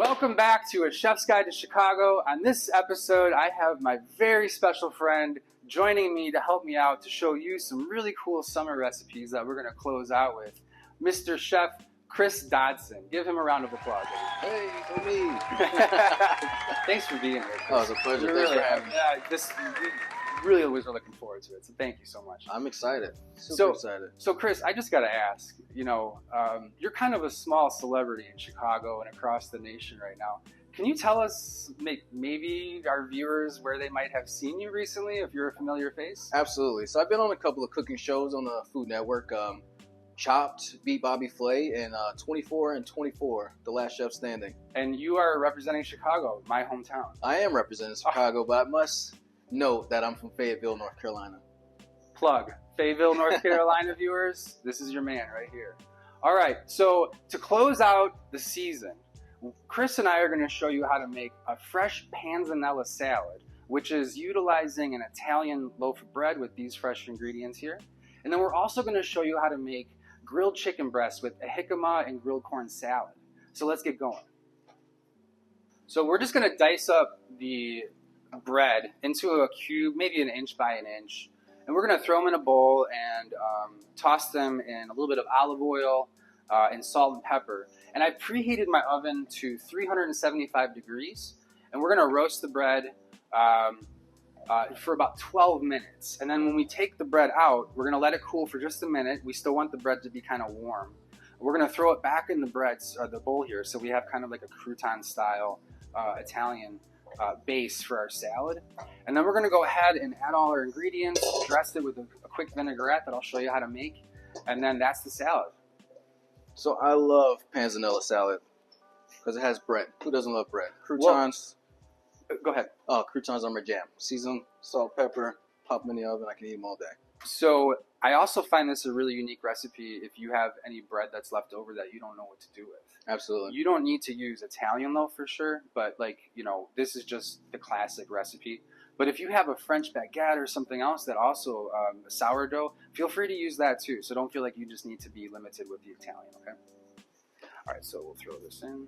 Welcome back to A Chef's Guide to Chicago. On this episode, I have my very special friend joining me to help me out to show you some really cool summer recipes that we're going to close out with. Mr. Chef Chris Dodson. Give him a round of applause. Hey, for me. Thanks for being here, Chris. Oh, it's a pleasure. Thanks Really, for having me. We really always are looking forward to it, so thank you so much. I'm excited. Super excited. So Chris, I just got to ask, you're kind of a small celebrity in Chicago and across the nation right now. Can you tell us, maybe our viewers, where they might have seen you recently, if you're a familiar face? Absolutely. So I've been on a couple of cooking shows on the Food Network. Chopped beat Bobby Flay, and 24 and 24, The Last Chef Standing. And you are representing Chicago, my hometown. I am representing Chicago, but I must note that I'm from Fayetteville, North Carolina. Plug. Fayetteville, North Carolina viewers, this is your man right here. All right, so to close out the season, Chris and I are going to show you how to make a fresh Panzanella salad, which is utilizing an Italian loaf of bread with these fresh ingredients here. And then we're also going to show you how to make grilled chicken breast with a jicama and grilled corn salad. So let's get going. So we're just going to dice up the bread into a cube, maybe 1 inch by 1 inch. And we're going to throw them in a bowl and toss them in a little bit of olive oil and salt and pepper. And I preheated my oven to 375 degrees. And we're going to roast the bread for about 12 minutes. And then when we take the bread out, we're going to let it cool for just a minute. We still want the bread to be kind of warm. We're going to throw it back in the bowl here, so we have kind of like a crouton style Italian base for our salad. And then we're going to go ahead and add all our ingredients, dress it with a quick vinaigrette that I'll show you how to make, and then that's the salad. So I love Panzanella salad because it has bread. Who doesn't love bread? Croutons. Go ahead. Oh, croutons are my jam. Season, salt, pepper, pop them in the oven. I can eat them all day. So I also find this a really unique recipe if you have any bread that's left over that you don't know what to do with. Absolutely. You don't need to use Italian loaf for sure, but this is just the classic recipe. But if you have a French baguette or something else that also sourdough, feel free to use that too. So don't feel like you just need to be limited with the Italian, okay? All right, so we'll throw this in.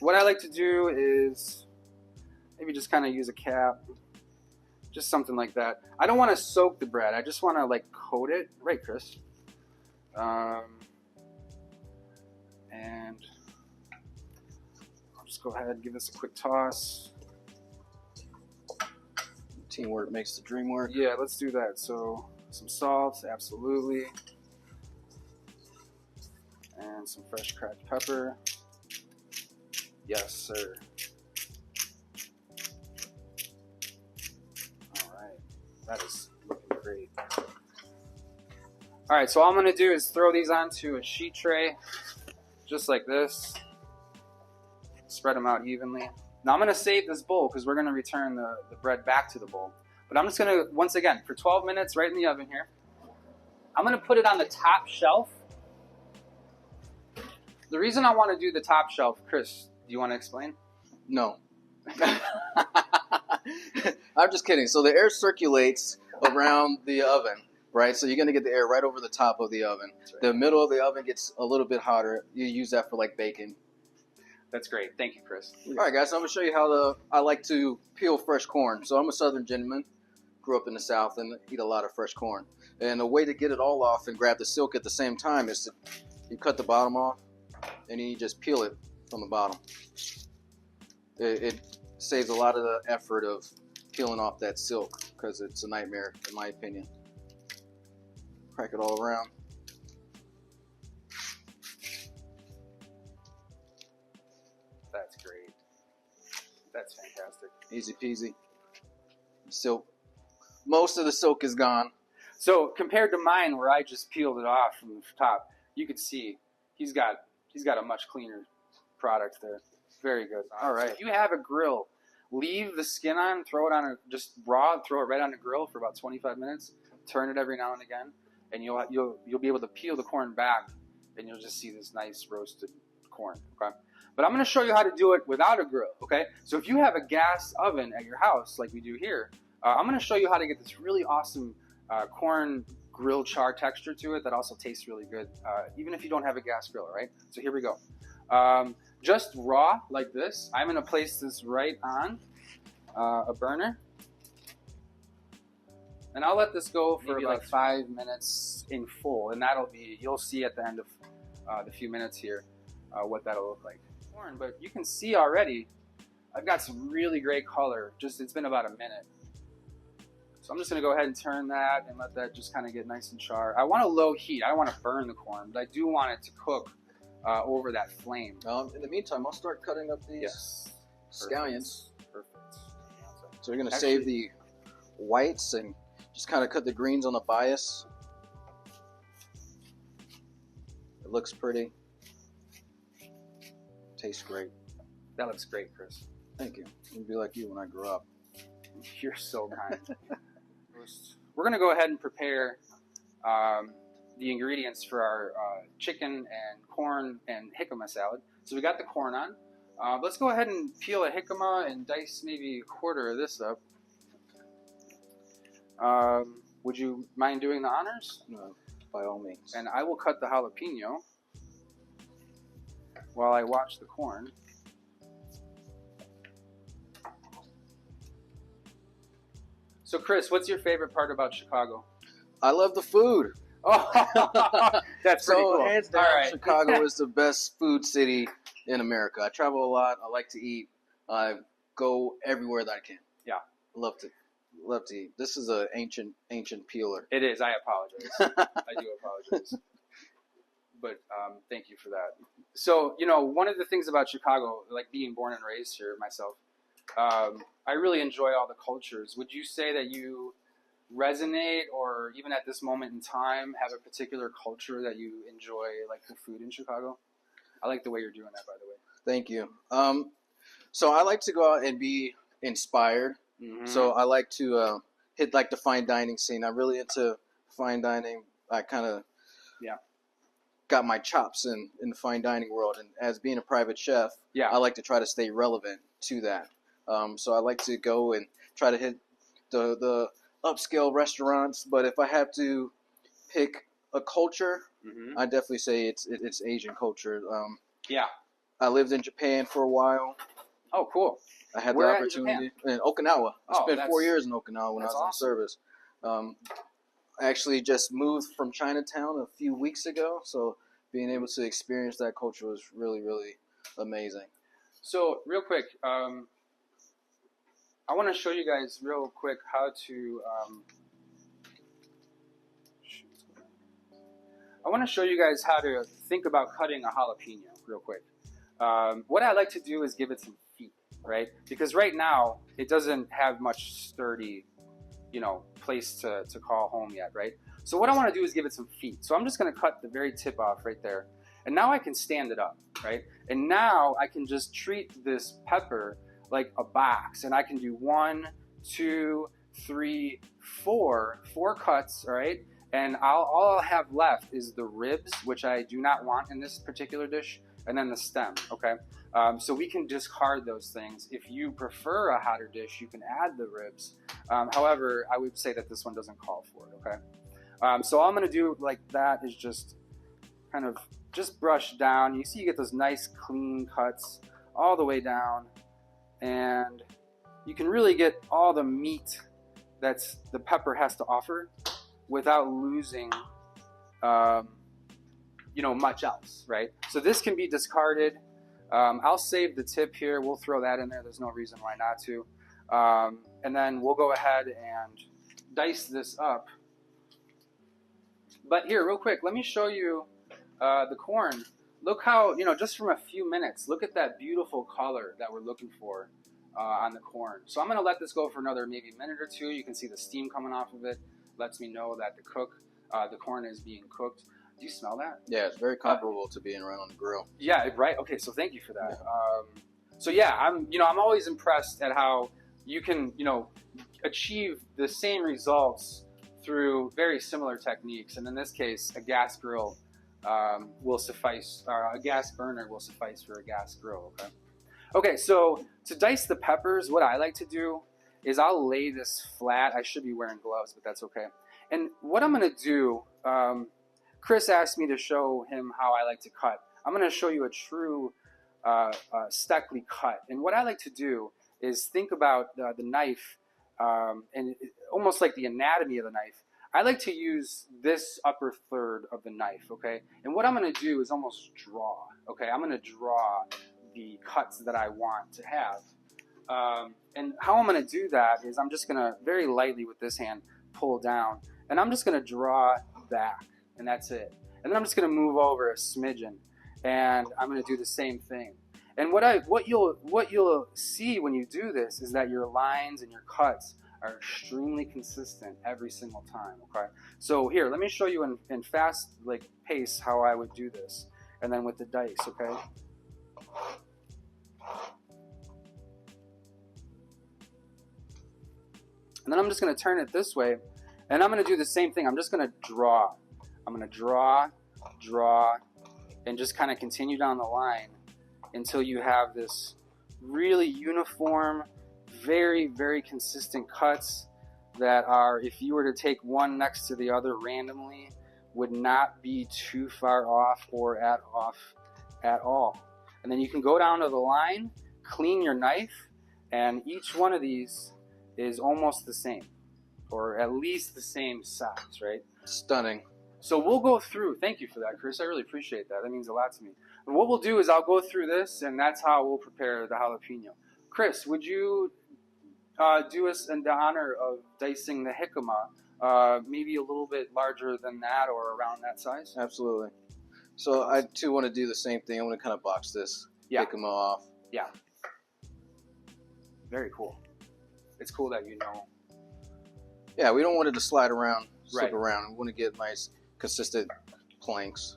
What I like to do is maybe just kind of use a cap, just something like that. I don't want to soak the bread. I just want to coat it. Right, Chris? And I'll just go ahead and give this a quick toss. Teamwork makes the dream work. Yeah, let's do that. So some salt, absolutely. And some fresh cracked pepper. Yes, sir. All right, that is looking great. All right, so all I'm gonna do is throw these onto a sheet tray, just like this. Spread them out evenly. Now I'm gonna save this bowl because we're gonna return the bread back to the bowl. But I'm just gonna, once again, for 12 minutes right in the oven here, I'm gonna put it on the top shelf. The reason I wanna do the top shelf, Chris, do you want to explain? No. I'm just kidding. So the air circulates around the oven, right? So you're going to get the air right over the top of the oven. Right. The middle of the oven gets a little bit hotter. You use that for bacon. That's great. Thank you, Chris. All right, guys. So I'm going to show you how I like to peel fresh corn. So I'm a Southern gentleman. Grew up in the South and eat a lot of fresh corn. And the way to get it all off and grab the silk at the same time is you cut the bottom off and then you just peel it from the bottom. It saves a lot of the effort of peeling off that silk because it's a nightmare in my opinion. Crack it all around. That's great. That's fantastic. Easy peasy. Silk. Most of the silk is gone. So compared to mine where I just peeled it off from the top, you could see he's got a much cleaner product there. Very good. All right. If you have a grill, leave the skin on, throw it on just raw, throw it right on the grill for about 25 minutes. Turn it every now and again, and you'll be able to peel the corn back, and you'll just see this nice roasted corn. Okay. But I'm going to show you how to do it without a grill. Okay. So if you have a gas oven at your house like we do here, I'm going to show you how to get this really awesome corn grill char texture to it that also tastes really good, even if you don't have a gas grill. All right. So here we go. Just raw like this. I'm gonna place this right on a burner. And I'll let this go for maybe about 5 minutes in full, and that'll be, you'll see at the end of the few minutes here what that'll look like. But you can see already, I've got some really great color. Just, it's been about a minute. So I'm just gonna go ahead and turn that and let that just kind of get nice and charred. I want a low heat. I don't want to burn the corn, but I do want it to cook over that flame. In the meantime, I'll start cutting up these scallions. Perfect. So we're gonna save the whites and just kind of cut the greens on the bias. It looks pretty. Tastes great. That looks great, Chris. Thank you. I'll be like you when I grow up. You're so kind. We're going to go ahead and prepare the ingredients for our chicken and corn and jicama salad. So we got the corn on. Let's go ahead and peel a jicama and dice maybe a quarter of this up. Would you mind doing the honors? No, by all means. And I will cut the jalapeno while I watch the corn. So Chris, what's your favorite part about Chicago? I love the food. Oh, that's pretty cool. Hands down, Chicago is the best food city in America. I travel a lot. I like to eat. I go everywhere that I can. Yeah, love to eat. This is an ancient peeler. It is. I apologize. I do apologize. But thank you for that. So, you know, one of the things about Chicago, like being born and raised here myself, I really enjoy all the cultures. Would you say that you resonate, or even at this moment in time, have a particular culture that you enjoy, like the food in Chicago? I like the way you're doing that, by the way. Thank you. So I like to go out and be inspired. Mm-hmm. So I like to hit like the fine dining scene. I'm really into fine dining. I kind of got my chops in the fine dining world, and as being a private chef, I like to try to stay relevant to that. So I like to go and try to hit the upscale restaurants, but if I have to pick a culture, I definitely say it's Asian culture. I lived in Japan for a while. Oh, cool. I had the opportunity in Okinawa. I spent 4 years in Okinawa when I was in service. I actually just moved from Chinatown a few weeks ago, so being able to experience that culture was really, really amazing. So, real quick, I want to show you guys real quick how to think about cutting a jalapeno real quick. What I like to do is give it some feet, right? Because right now it doesn't have much sturdy, place to call home yet, right? So what I want to do is give it some feet. So I'm just going to cut the very tip off right there. And now I can stand it up, right? And now I can just treat this pepper like a box, and I can do 1, 2, 3, 4 cuts, all right? And all I'll have left is the ribs, which I do not want in this particular dish, and then the stem, okay? So we can discard those things. If you prefer a hotter dish, you can add the ribs. However, I would say that this one doesn't call for it, okay? So all I'm gonna do like that is just kind of just brush down. You see you get those nice clean cuts all the way down, and you can really get all the meat that's the pepper has to offer without losing much else, right? So this can be discarded. I'll save the tip here. We'll throw that in there. There's no reason why not to. And then we'll go ahead and dice this up. But here, real quick, let me show you the corn. Look how, just from a few minutes, look at that beautiful color that we're looking for on the corn. So I'm going to let this go for another maybe minute or two. You can see the steam coming off of it. Lets me know that the corn is being cooked. Do you smell that? Yeah, it's very comparable to being right on the grill. Yeah, right. Okay, so thank you for that. I'm always impressed at how you can, achieve the same results through very similar techniques. And in this case, a gas grill will suffice, or a gas burner will suffice for a gas grill, okay? Okay, so to dice the peppers, what I like to do is I'll lay this flat. I should be wearing gloves, but that's okay. And what I'm gonna do, Chris asked me to show him how I like to cut. I'm going to show you a true Stechly cut. And what I like to do is think about the knife and almost like the anatomy of the knife. I like to use this upper third of the knife, okay? And what I'm going to do is almost draw, okay? I'm going to draw the cuts that I want to have. And how I'm going to do that is I'm just going to very lightly with this hand pull down, and I'm just going to draw back, and that's it. And then I'm just going to move over a smidgen, and I'm going to do the same thing. And what you'll see when you do this is that your lines and your cuts are extremely consistent every single time, okay? So here, let me show you in fast pace how I would do this, and then with the dice, okay? And then I'm just going to turn it this way, and I'm going to do the same thing. I'm just going to draw. I'm going to draw, and just kind of continue down the line until you have this really uniform, very, very consistent cuts that are, if you were to take one next to the other randomly, would not be too far off or off at all. And then you can go down to the line, clean your knife, and each one of these is almost the same, or at least the same size, right? Stunning. So we'll go through. Thank you for that, Chris. I really appreciate that. That means a lot to me. And what we'll do is I'll go through this, and that's how we'll prepare the jalapeno. Chris, would you do us the honor of dicing the jicama, maybe a little bit larger than that or around that size? Absolutely. So I too want to do the same thing. I want to kind of box this jicama off. Yeah. Very cool. It's cool that you know. Yeah, we don't want it to slide around, slip Right. around. We want to get nice, consistent planks.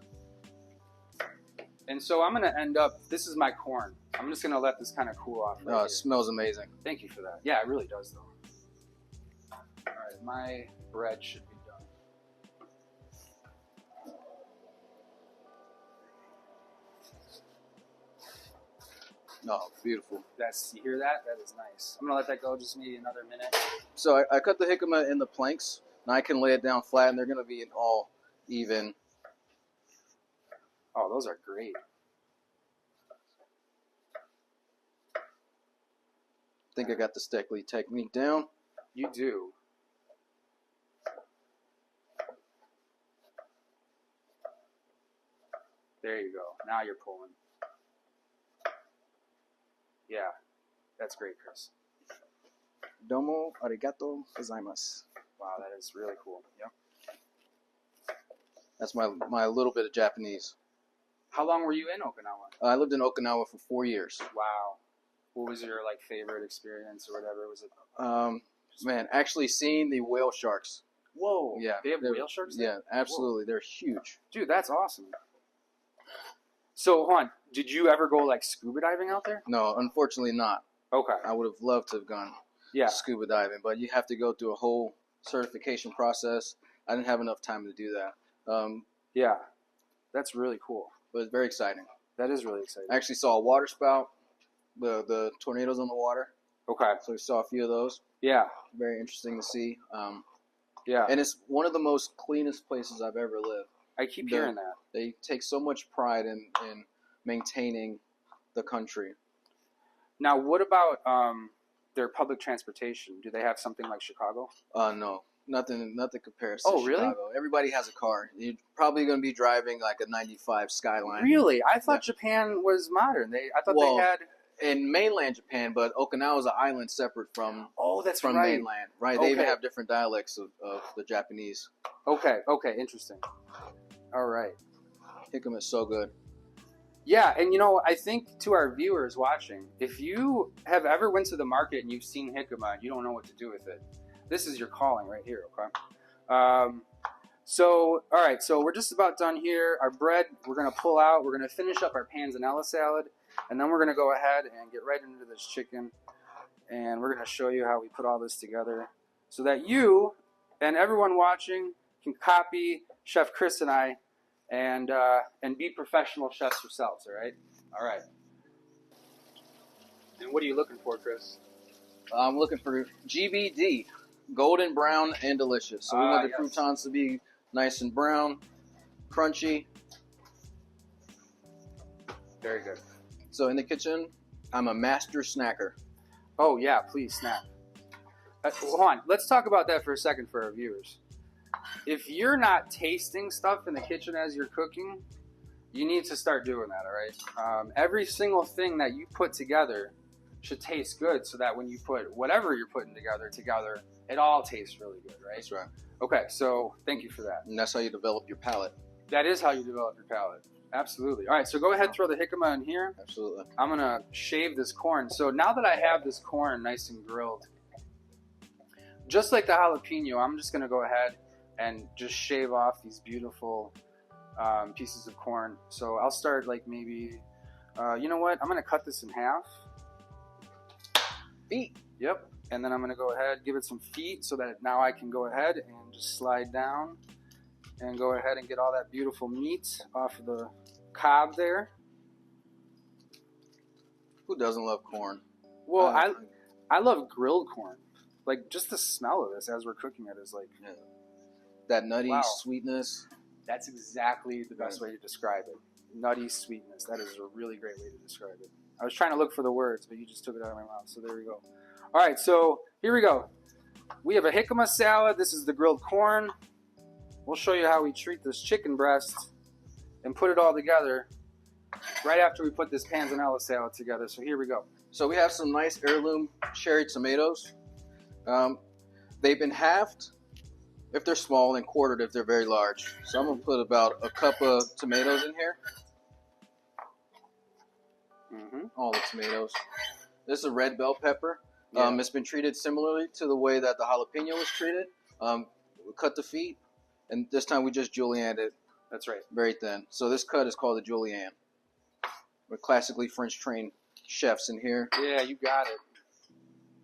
And so I'm going to end up, this is my corn. I'm just going to let this kind of cool off. Right Oh, here. it smells amazing. Thank you for that. Yeah, it really does, though. All right, my bread should be done. Oh, beautiful. You hear that? That is nice. I'm going to let that go just maybe another minute. So I cut the jicama in the planks, and I can lay it down flat, and they're going to be all even. Oh, those are great. I think I got the Stechly technique down. You do. There you go. Now you're pulling. Yeah, that's great, Chris. Domo arigato gozaimasu. Wow, that is really cool. Yep. That's my little bit of Japanese. How long were you in Okinawa? I lived in Okinawa for 4 years. Wow. What was your favorite experience or whatever? Was it? Man, actually seeing the whale sharks. Whoa. Yeah, They have whale sharks there? Yeah, absolutely. Whoa. They're huge. Dude, that's awesome. So, hold on. Did you ever go scuba diving out there? No, unfortunately not. Okay. I would have loved to have gone Yeah. scuba diving, but you have to go through a whole certification process. I didn't have enough time to do that. Yeah. That's really cool. But it's very exciting. That is really exciting. I actually saw a water spout, the tornadoes on the water. Okay. So we saw a few of those. Yeah. Very interesting to see. Yeah. And it's one of the most cleanest places I've ever lived. I keep hearing that. They take so much pride in maintaining the country. Now, what about their public transportation? Do they have something like Chicago? No, nothing compares to Oh, really? Chicago. Everybody has a car. You're probably going to be driving a 95 Skyline. Really? I thought Japan was modern. I thought they had... In mainland Japan, but Okinawa is an island separate from that's from right. mainland. Right, Okay. they even have different dialects of the Japanese. Okay, interesting. All right. Jicama is so good. Yeah, and I think to our viewers watching, if you have ever went to the market and you've seen jicama and you don't know what to do with it, this is your calling right here, okay? So, all right, so we're just about done here. Our bread, we're going to pull out. We're going to finish up our panzanella salad, and then we're going to go ahead and get right into this chicken, and we're going to show you how we put all this together so that you and everyone watching can copy Chef Chris and I and be professional chefs yourselves, all right? All right. And what are you looking for, Chris? I'm looking for GBD, golden brown and delicious. So we want the croutons to be nice and brown, crunchy. Very good. So in the kitchen, I'm a master snacker. Oh yeah, please snap. Hold on, let's talk about that for a second for our viewers. If you're not tasting stuff in the kitchen as you're cooking, you need to start doing that, all right? Every single thing that you put together should taste good so that when you put whatever you're putting together, it all tastes really good, right? That's right. Okay, so thank you for that. And that's how you develop your palate. That is how you develop your palate. Absolutely. All right, so go ahead and throw the jicama in here. Absolutely. I'm going to shave this corn. So now that I have this corn nice and grilled, just like the jalapeno, I'm just going to go ahead and just shave off these beautiful pieces of corn. So I'll start like maybe, you know what? I'm going to cut this in half. Feet. Yep. And then I'm going to go ahead, give it some feet so that now I can go ahead and just slide down and go ahead and get all that beautiful meat off of the cob there. Who doesn't love corn? Well, I love grilled corn. Like just the smell of this as we're cooking it is like that nutty wow. sweetness. That's exactly the best way to describe it. Nutty sweetness. That is a really great way to describe it. I was trying to look for the words, but you just took it out of my mouth. So there we go. All right, so here we go. We have a jicama salad. This is the grilled corn. We'll show you how we treat this chicken breast and put it all together right after we put this panzanella salad together. So here we go. So we have some nice heirloom cherry tomatoes. They've been halved if they're small and quartered if they're very large. So I'm going to put about a cup of tomatoes in here. All the tomatoes. This is a red bell pepper. It's been treated similarly to the way that the jalapeno was treated. We cut the feet, and this time we just julienned it. That's right. Very thin. So this cut is called a julienne. We're classically French-trained chefs in here. Yeah, you got it.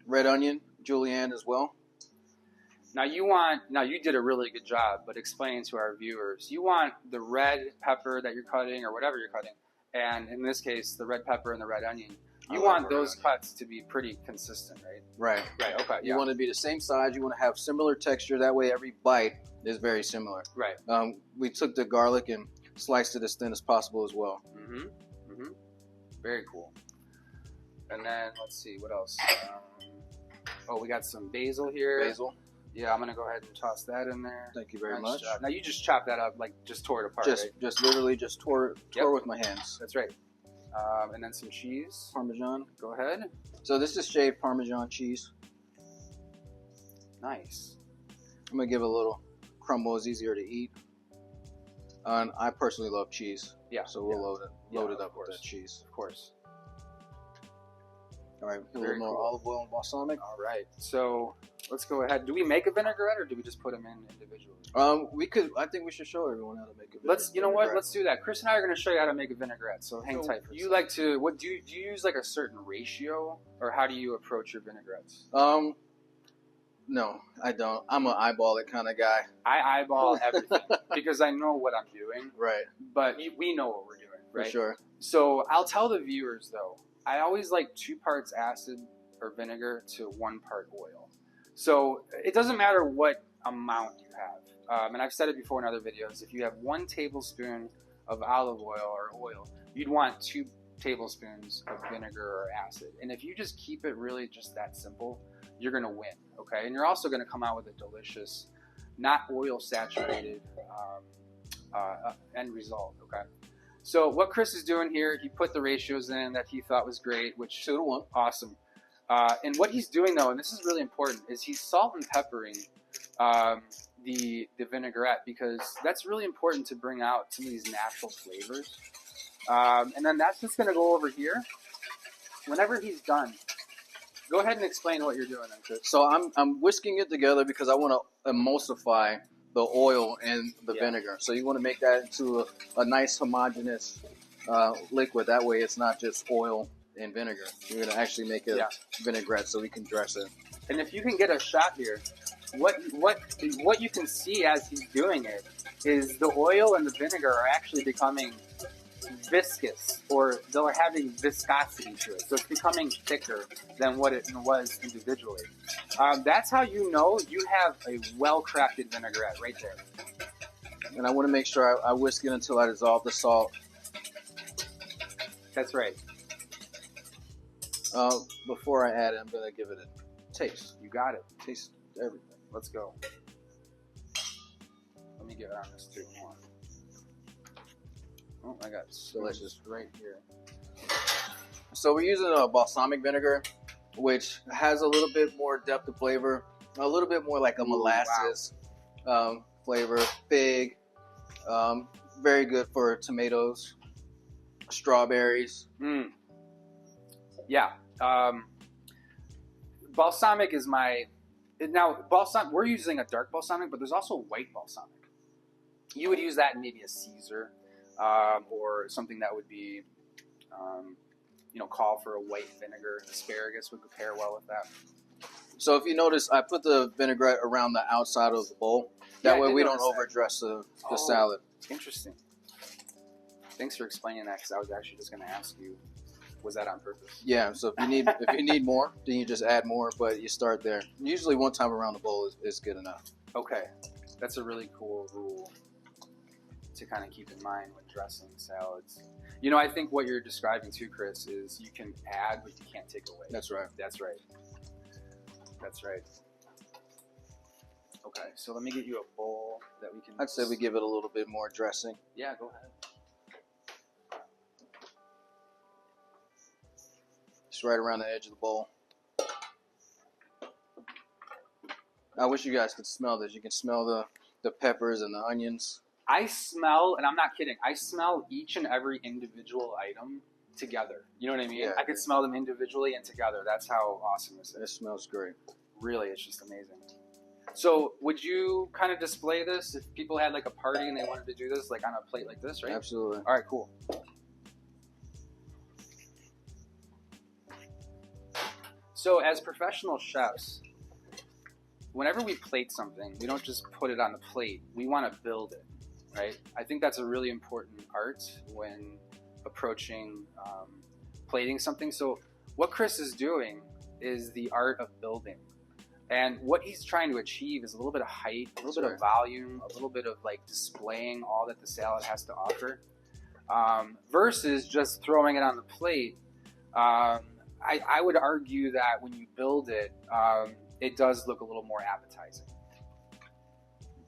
Red onion, julienne as well. Now you did a really good job, but explaining to our viewers, you want the red pepper that you're cutting or whatever you're cutting, and in this case, the red pepper and the red onion. You want those cuts to be pretty consistent, right? Right. Right, okay. You want to be the same size. You want to have similar texture. That way every bite is very similar. Right. We took the garlic and sliced it as thin as possible as well. Very cool. And then, let's see, what else? We got some basil here. Basil. Yeah, I'm going to go ahead and toss that in there. Thank you very much. Now, you just chop that up, like just tore it apart, right? Just literally just tore with my hands. That's right. And then some cheese. Parmesan. Go ahead. So this is shaved Parmesan cheese. Nice. I'm going to give it a little crumble. It's easier to eat. And I personally love cheese. Yeah. So we'll load it up with that cheese. Of course. All right. A little more olive oil and balsamic. All right. So let's go ahead. Do we make a vinaigrette or do we just put them in individually? I think we should show everyone how to make a vinaigrette. You know what? Let's do that. Chris and I are going to show you how to make a vinaigrette. So hang tight for a second. Do you use like a certain ratio, or how do you approach your vinaigrettes? No, I don't. I'm an eyeball it kind of guy. I eyeball everything because I know what I'm doing. Right. But we know what we're doing, right? For sure. So I'll tell the viewers though, I always like 2 parts acid or vinegar to 1 part oil. So it doesn't matter what amount you have. And I've said it before in other videos, if you have 1 tablespoon of olive oil or oil, you'd want 2 tablespoons of vinegar or acid. And if you just keep it really just that simple, you're going to win, okay? And you're also going to come out with a delicious, not oil saturated end result, okay? So what Chris is doing here, he put the ratios in that he thought was great, which 2 to 1. Awesome. And what he's doing though, and this is really important, is he's salt and peppering the vinaigrette, because that's really important to bring out some of these natural flavors. And then that's just going to go over here. Whenever he's done, go ahead and explain what you're doing, Chris. So I'm whisking it together because I want to emulsify the oil and the vinegar. So you want to make that into a nice homogeneous liquid. That way it's not just oil and vinegar. You're going to actually make a vinaigrette so we can dress it. And if you can get a shot here, what you can see as he's doing it is the oil and the vinegar are actually becoming viscous, or they're having viscosity to it. So it's becoming thicker than what it was individually. That's how you know you have a well-crafted vinaigrette right there. And I want to make sure I whisk it until I dissolve the salt. That's right. Before I add it, I'm gonna give it a taste. You got it. Taste everything. Let's go. Let me get on this too. Oh, I got Delicious. right here. So we're using a balsamic vinegar, which has a little bit more depth of flavor, a little bit more like a molasses flavor. Big, very good for tomatoes, strawberries. Yeah. Balsamic is balsamic. We're using a dark balsamic, but there's also white balsamic. You would use that in maybe a Caesar, or something that would be, call for a white vinegar. Asparagus would pair well with that. So if you notice, I put the vinaigrette around the outside of the bowl. That way we don't overdress the salad. Interesting. Thanks for explaining that, because I was actually just going to ask you, was that on purpose? Yeah. So if you need more, then you just add more, but you start there. Usually one time around the bowl is good enough. Okay, that's a really cool rule to kind of keep in mind when dressing salads. I think what you're describing too, Chris, is you can add, but you can't take away. That's right. That's right. That's right. Okay, so let me get you a bowl that we can... I'd say we give it a little bit more dressing. Yeah, go ahead. Just right around the edge of the bowl. I wish you guys could smell this. You can smell the peppers and the onions. I smell, and I'm not kidding, I smell each and every individual item together. You know what I mean? Yeah, I could smell them individually and together. That's how awesome this is. It smells great. Really, it's just amazing. So would you kind of display this if people had like a party and they wanted to do this like on a plate like this, right? Absolutely. All right, cool. So as professional chefs, whenever we plate something, we don't just put it on the plate. We want to build it, right? I think that's a really important art when approaching plating something. So what Chris is doing is the art of building. And what he's trying to achieve is a little bit of height, a little bit of volume, a little bit of like displaying all that the salad has to offer, versus just throwing it on the plate. I would argue that when you build it, it does look a little more appetizing.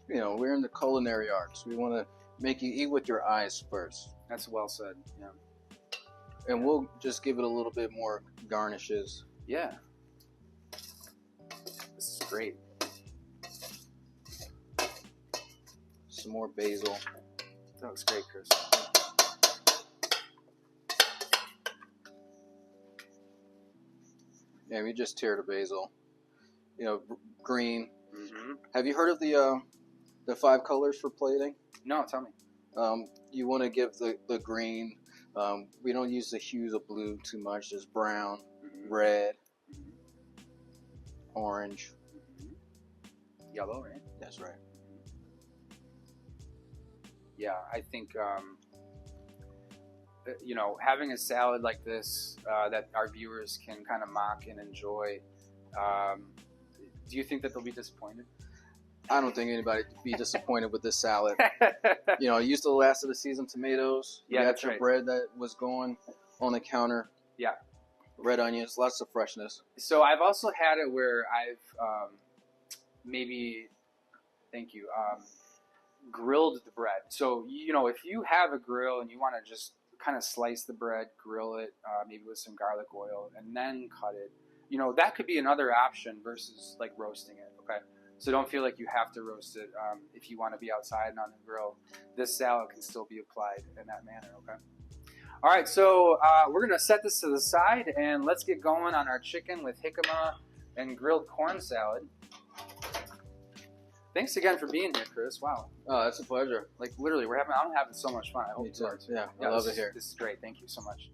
We're in the culinary arts. We want to make you eat with your eyes first. That's well said, yeah. And we'll just give it a little bit more garnishes. Yeah. This is great. Some more basil. That looks great, Chris. Yeah, we just tear the basil. Green. Mm-hmm. Have you heard of the 5 colors for plating? No, tell me. You want to give the green. We don't use the hues of blue too much. There's brown, red, orange, yellow, right? That's right. Yeah, I think having a salad like this that our viewers can kind of mock and enjoy. Do you think that they'll be disappointed? I don't think anybody would be disappointed with this salad. Used to the last of the season tomatoes. Yeah, that's your right. bread that was going on the counter. Yeah. Red onions, lots of freshness. So I've also had it where I've grilled the bread. So, if you have a grill and you want to just kind of slice the bread, grill it, maybe with some garlic oil, and then cut it, that could be another option versus like roasting it, okay? So don't feel like you have to roast it if you want to be outside and on the grill. This salad can still be applied in that manner, okay? All right, so we're going to set this to the side, and let's get going on our chicken with jicama and grilled corn salad. Thanks again for being here, Chris. Wow. Oh, that's a pleasure. Like literally, I'm having so much fun. I hope Me you too. are too. Yeah, I love it here. This is great. Thank you so much.